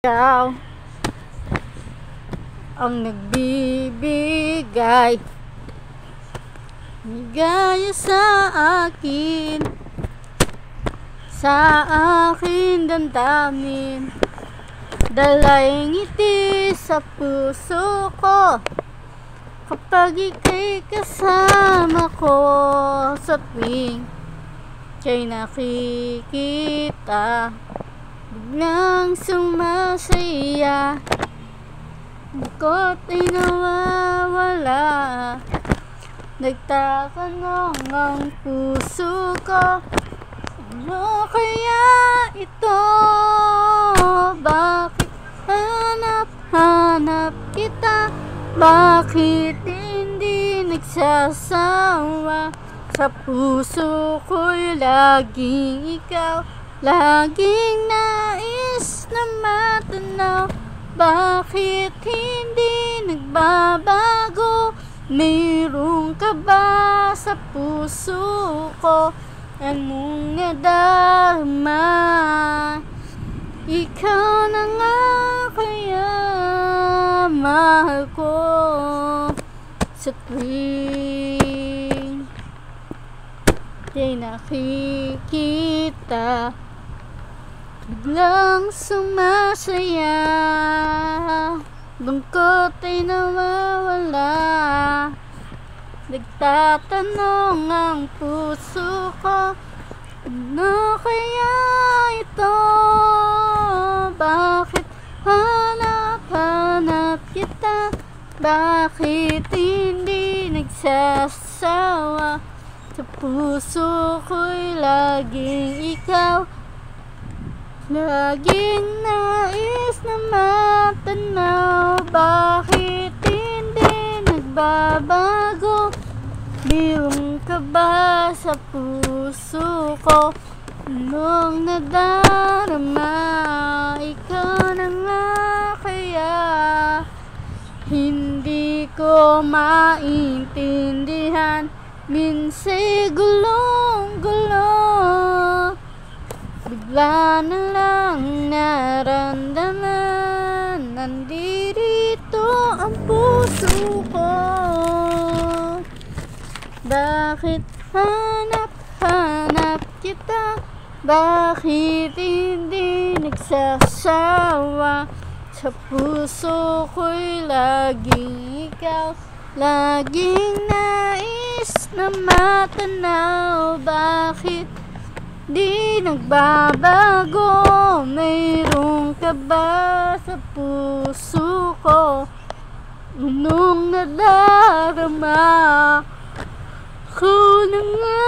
Ikaw ang nagbibigay ligaya sa aking damdamin, dalay ngiti sa puso ko kapag ika'y kasama ko. Sa tuwing ka'y nakikita, biglang sumasaya, bukod ay nawawala. Nagtatanong ang puso ko, ano kaya ito? Bakit hanap-hanap kita? Bakit hindi nagsasawa? Sa puso ko'y laging ikaw, laging nais na matanaw. Bakit hindi nagbabago? Mayroon ka ba sa puso ko? Anong nadarama? Ikaw na nga kaya mahal ko. Sa tuwing ka'y nakikita, biglang sumasaya, lungkot ay nawawala. Nagtatanong ang puso ko, ano kaya ito? Bakit hanap-hanap kita? Bakit hindi nagsasawa? Sa puso ko'y laging ikaw, laging nais na matanaw. Bakit hindi nagbabago? Mayroon ka ba sa puso ko? Anong nadarama? Ikaw na nga kaya hindi ko maintindihan. Minsa'y gulong-gulo, bigla na lang naramdaman, nandito ang puso ko. Bakit hanap-hanap kita? Bakit hindi nagsasawa? Sa puso ko'y laging ikaw, laging nais na matanaw. Bakit di nagbabago? Mayroon ka ba sa puso ko? Anong nadarama? Ako na nga